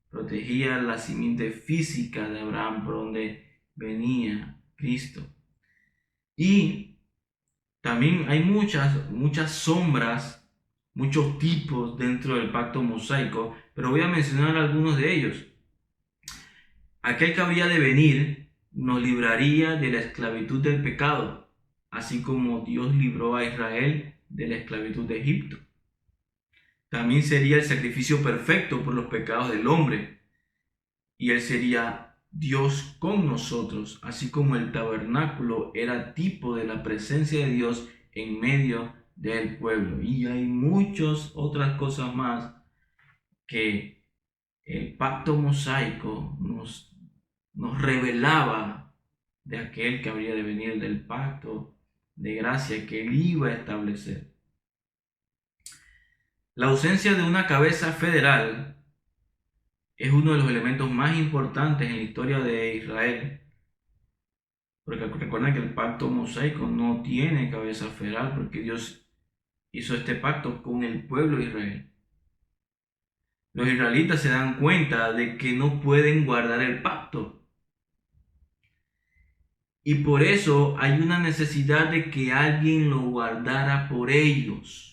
Protegía la simiente física de Abraham por donde venía Cristo. Y también hay muchas sombras, muchos tipos dentro del pacto mosaico, pero voy a mencionar algunos de ellos. Aquel que había de venir nos libraría de la esclavitud del pecado, así como Dios libró a Israel de la esclavitud de Egipto. También sería el sacrificio perfecto por los pecados del hombre, y Él sería Dios con nosotros, así como el tabernáculo era tipo de la presencia de Dios en medio del pueblo. Y hay muchas otras cosas más que el pacto mosaico nos revelaba de aquel que habría de venir, del pacto de gracia que Él iba a establecer. La ausencia de una cabeza federal es uno de los elementos más importantes en la historia de Israel, porque recuerden que el pacto mosaico no tiene cabeza federal, porque Dios hizo este pacto con el pueblo de Israel. Los israelitas se dan cuenta de que no pueden guardar el pacto, y por eso hay una necesidad de que alguien lo guardara por ellos.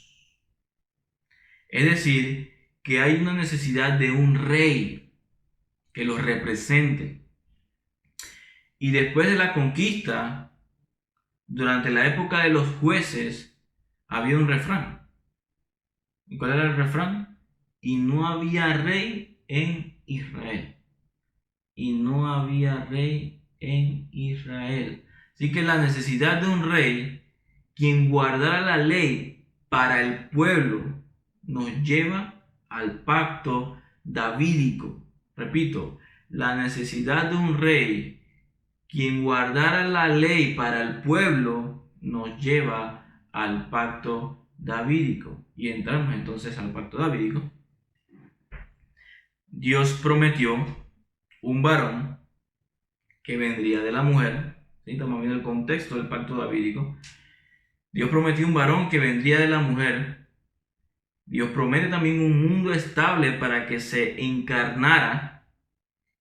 Es decir, que hay una necesidad de un rey que los represente. Y después de la conquista, durante la época de los jueces, había un refrán. ¿Y cuál era el refrán? Y no había rey en Israel. Y no había rey en Israel. Así que la necesidad de un rey, quien guardara la ley para el pueblo, nos lleva al pacto davídico. Repito, la necesidad de un rey, quien guardara la ley para el pueblo, nos lleva al pacto davídico. Y entramos entonces al pacto davídico. Dios prometió un varón que vendría de la mujer. ¿Sí? Estamos viendo el contexto del pacto davídico. Dios prometió un varón que vendría de la mujer. Dios promete también un mundo estable para que se encarnara,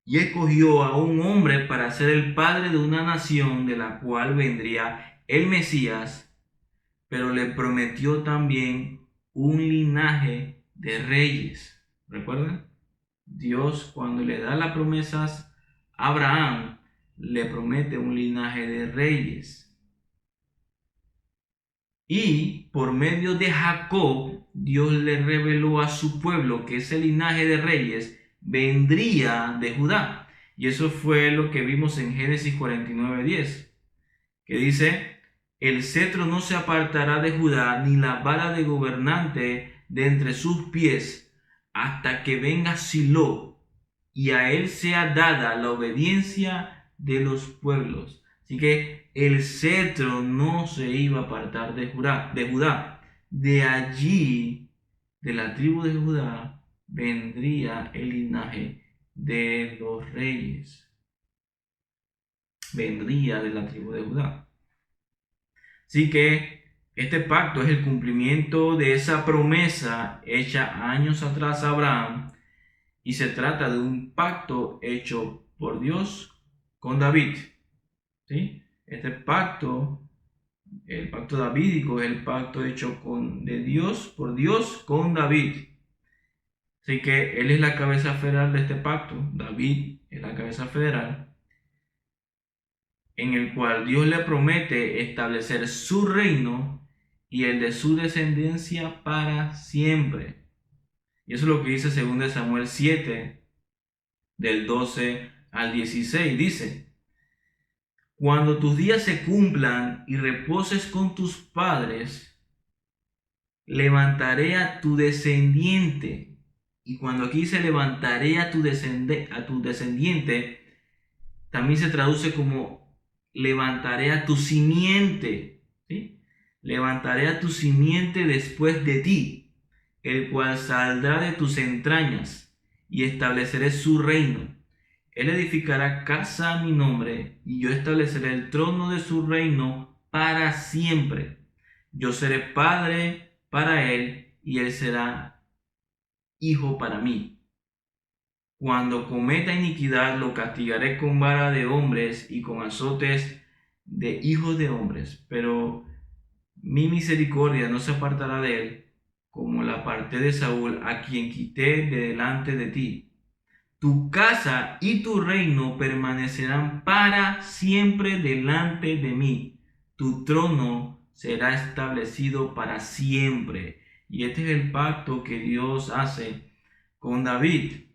y escogió a un hombre para ser el padre de una nación de la cual vendría el Mesías, pero le prometió también un linaje de reyes. ¿Recuerdan? Dios, cuando le da las promesas a Abraham, le promete un linaje de reyes. Y por medio de Jacob, Dios le reveló a su pueblo que ese linaje de reyes vendría de Judá. Y eso fue lo que vimos en Génesis 49:10, que dice: el cetro no se apartará de Judá, ni la vara de gobernante de entre sus pies, hasta que venga Silo, y a él sea dada la obediencia de los pueblos. Así que el cetro no se iba a apartar de Judá. De allí, de la tribu de Judá, vendría el linaje de los reyes. Vendría de la tribu de Judá. Así que este pacto es el cumplimiento de esa promesa hecha años atrás a Abraham, y se trata de un pacto hecho por Dios con David. ¿Sí? Este pacto, el pacto davídico, es el pacto hecho de Dios, por Dios con David. Así que él es la cabeza federal de este pacto. David es la cabeza federal, en el cual Dios le promete establecer su reino y el de su descendencia para siempre. Y eso es lo que dice 2 Samuel 7, del 12 al 16. Dice: cuando tus días se cumplan y reposes con tus padres, levantaré a tu descendiente. Y cuando aquí dice levantaré a tu descendiente, también se traduce como levantaré a tu simiente. ¿Sí? Levantaré a tu simiente después de ti, el cual saldrá de tus entrañas, y estableceré su reino. Él edificará casa a mi nombre, y yo estableceré el trono de su reino para siempre. Yo seré padre para él, y él será hijo para mí. Cuando cometa iniquidad, lo castigaré con vara de hombres y con azotes de hijos de hombres. Pero mi misericordia no se apartará de él, como la aparté de Saúl, a quien quité de delante de ti. Tu casa y tu reino permanecerán para siempre delante de mí. tu trono será establecido para siempre. Y este es el pacto que Dios hace con David.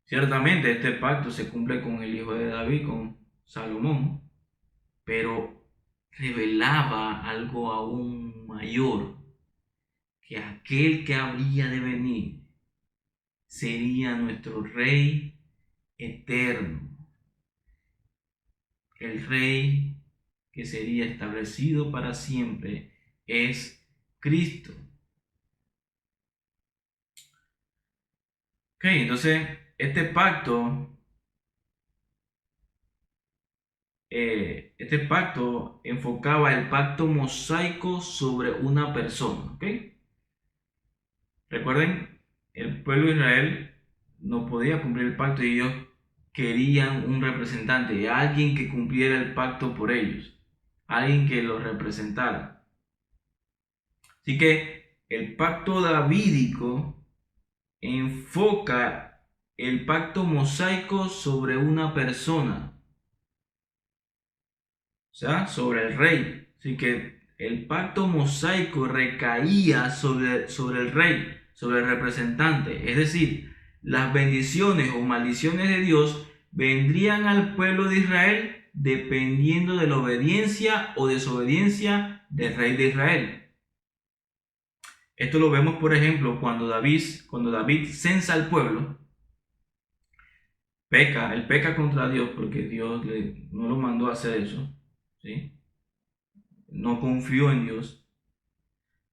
Ciertamente este pacto se cumple con el hijo de David, con Salomón, pero revelaba algo aún mayor, que aquel que habría de venir sería nuestro Rey eterno, el Rey que sería establecido para siempre es Cristo. Ok, entonces este pacto enfocaba el pacto mosaico sobre una persona. ¿Ok? Recuerden, el pueblo de Israel no podía cumplir el pacto y ellos querían un representante, alguien que cumpliera el pacto por ellos, alguien que los representara. Así que el pacto davídico enfoca el pacto mosaico sobre una persona, o sea, sobre el rey. Así que el pacto mosaico recaía sobre el rey, sobre el representante. Es decir, las bendiciones o maldiciones de Dios vendrían al pueblo de Israel dependiendo de la obediencia o desobediencia del rey de Israel. Esto lo vemos, por ejemplo, cuando David censa al pueblo, él peca contra Dios porque Dios no lo mandó a hacer eso, ¿sí? No confió en Dios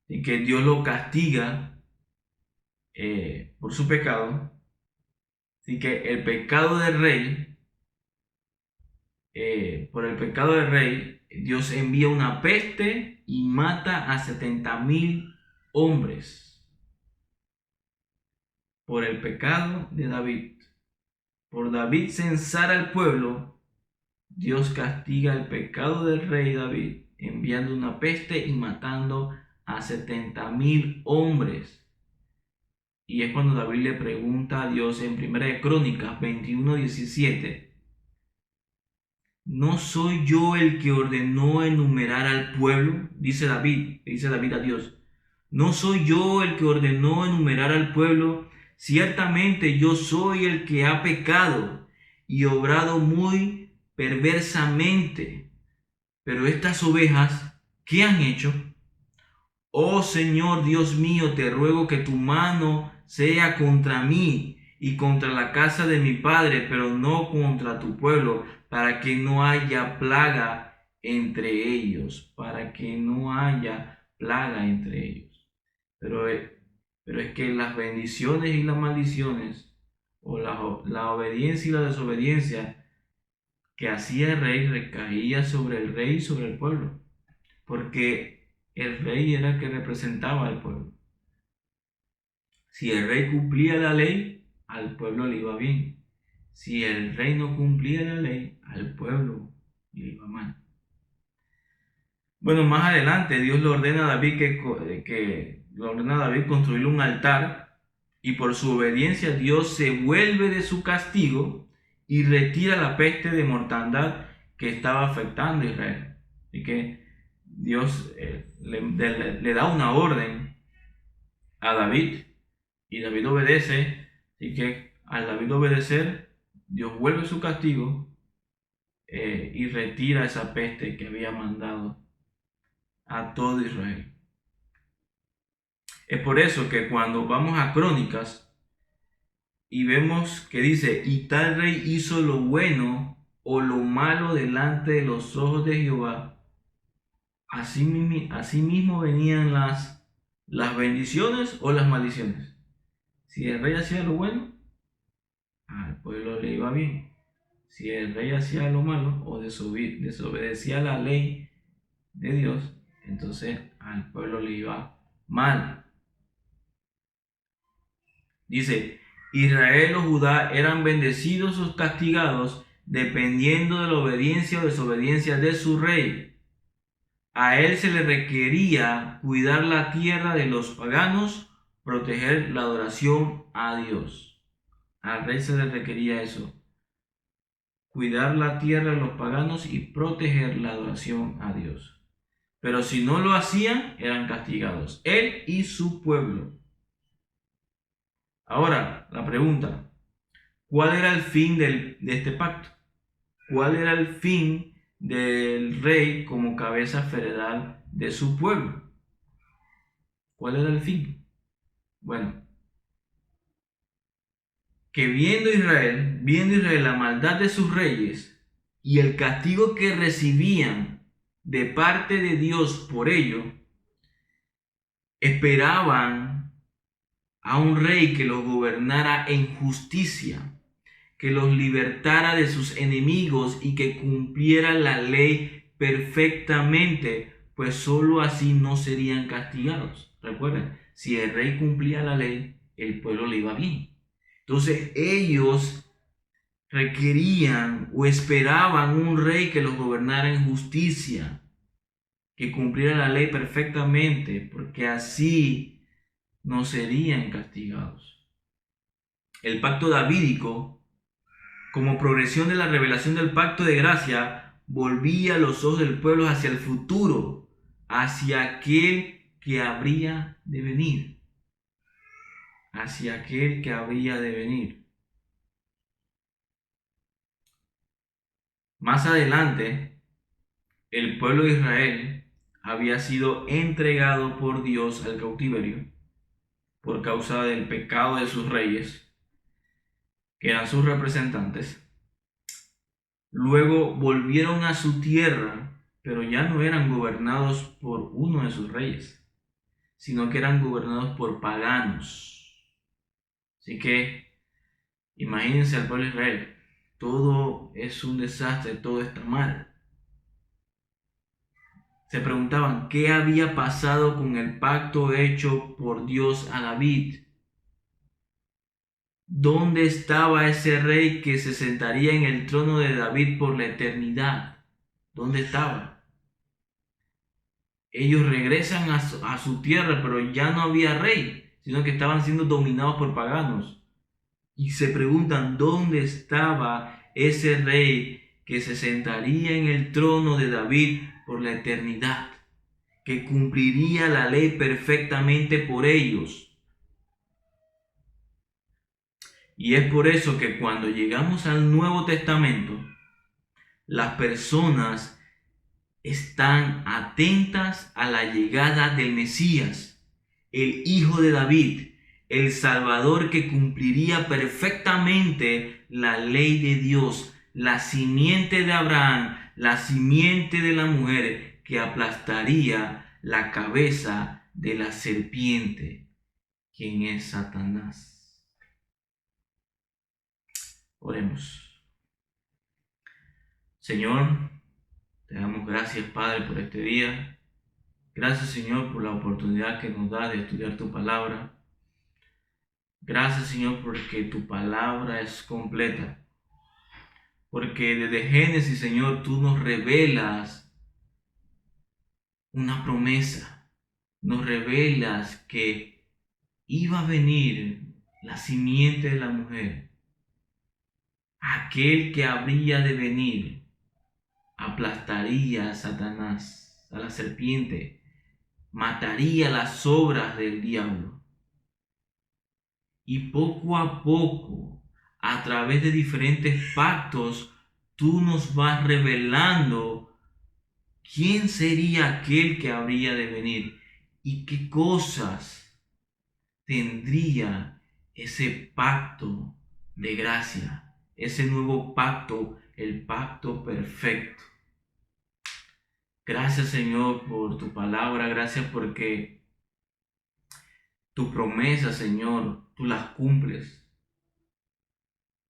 y que Dios lo castiga por su pecado. Así que el pecado del rey, por el pecado del rey, Dios envía una peste y mata a 70,000 hombres por el pecado de David. Por David censar al pueblo, Dios castiga el pecado del rey David, enviando una peste y matando a 70,000 hombres. Y es cuando David le pregunta a Dios en 1 de Crónicas 21:17, ¿no soy yo el que ordenó enumerar al pueblo? Dice David a Dios, ¿no soy yo el que ordenó enumerar al pueblo? Ciertamente yo soy el que ha pecado y obrado muy perversamente. Pero estas ovejas, ¿qué han hecho? Oh Señor Dios mío, te ruego que tu mano sea contra mí y contra la casa de mi padre, pero no contra tu pueblo, para que no haya plaga entre ellos, para que no haya plaga entre ellos. Pero es que las bendiciones y las maldiciones, o la obediencia y la desobediencia que hacía el rey, recaía sobre el rey y sobre el pueblo, porque el rey era el que representaba al pueblo. Si el rey cumplía la ley, al pueblo le iba bien. Si el rey no cumplía la ley, al pueblo le iba mal. Bueno, más adelante Dios le ordena a David construir un altar, y por su obediencia Dios se vuelve de su castigo y retira la peste de mortandad que estaba afectando a Israel. Así que Dios le da una orden a David y David obedece. Así que al David obedecer, Dios vuelve su castigo y retira esa peste que había mandado a todo Israel. Es por eso que cuando vamos a Crónicas y vemos que dice, y tal rey hizo lo bueno o lo malo delante de los ojos de Jehová, así mismo venían las bendiciones o las maldiciones. Si el rey hacía lo bueno, al pueblo le iba bien. Si el rey hacía lo malo o desobedecía la ley de Dios, entonces al pueblo le iba mal. Dice, Israel o Judá eran bendecidos o castigados dependiendo de la obediencia o desobediencia de su rey. A él se le requería cuidar la tierra de los paganos, proteger la adoración a Dios. Al rey se le requería eso. cuidar la tierra de los paganos y proteger la adoración a Dios. Pero si no lo hacían, eran castigados, él y su pueblo. Ahora, la pregunta, ¿cuál era el fin de este pacto? ¿Cuál era el fin del rey como cabeza federal de su pueblo? ¿Cuál era el fin? Bueno, que viendo Israel la maldad de sus reyes y el castigo que recibían de parte de Dios por ello, esperaban a un rey que los gobernara en justicia, que los libertara de sus enemigos y que cumpliera la ley perfectamente, pues sólo así no serían castigados. Recuerden, si el rey cumplía la ley, el pueblo le iba bien. Entonces ellos requerían o esperaban un rey que los gobernara en justicia, que cumpliera la ley perfectamente, porque así no serían castigados. El pacto davídico, como progresión de la revelación del pacto de gracia, volvía los ojos del pueblo hacia el futuro, hacia aquel que habría de venir. Hacia aquel que habría de venir. Más adelante, el pueblo de Israel había sido entregado por Dios al cautiverio por causa del pecado de sus reyes, que eran sus representantes. Luego volvieron a su tierra, pero ya no eran gobernados por uno de sus reyes, sino que eran gobernados por paganos. Así que imagínense al pueblo de Israel, todo es un desastre, todo está mal. Se preguntaban qué había pasado con el pacto hecho por Dios a David. ¿Dónde estaba ese rey que se sentaría en el trono de David por la eternidad? ¿Dónde estaba? Ellos regresan a su tierra, pero ya no había rey, sino que estaban siendo dominados por paganos. Y se preguntan, ¿dónde estaba ese rey que se sentaría en el trono de David por la eternidad? Que cumpliría la ley perfectamente por ellos. Y es por eso que cuando llegamos al Nuevo Testamento, las personas están atentas a la llegada del Mesías, el Hijo de David, el Salvador que cumpliría perfectamente la ley de Dios, la simiente de Abraham, la simiente de la mujer que aplastaría la cabeza de la serpiente, quien es Satanás. Oremos. Señor, te damos gracias, Padre, por este día. Gracias, Señor, por la oportunidad que nos da de estudiar tu palabra. Gracias, Señor, porque tu palabra es completa. Porque desde Génesis, Señor, tú nos revelas una promesa. Nos revelas que iba a venir la simiente de la mujer. Aquel que habría de venir aplastaría a Satanás, a la serpiente, mataría las obras del diablo. Y poco a poco, a través de diferentes pactos, tú nos vas revelando quién sería aquel que habría de venir y qué cosas tendría ese pacto de gracia. Ese nuevo pacto, el pacto perfecto. Gracias, Señor, por tu palabra. Gracias porque tus promesas, Señor, tú las cumples.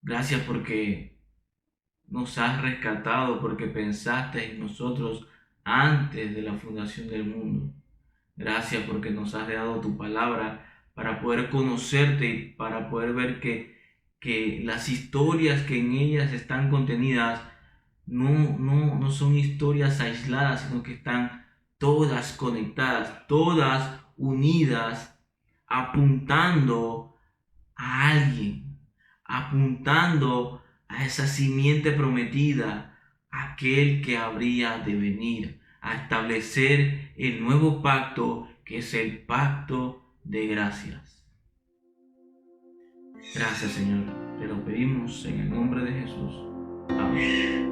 Gracias porque nos has rescatado, porque pensaste en nosotros antes de la fundación del mundo. Gracias porque nos has dado tu palabra para poder conocerte y para poder ver que las historias que en ellas están contenidas no son historias aisladas, sino que están todas conectadas, todas unidas, apuntando a alguien, apuntando a esa simiente prometida, aquel que habría de venir a establecer el nuevo pacto, que es el pacto de gracias. Gracias, Señor, te lo pedimos en el nombre de Jesús. Amén.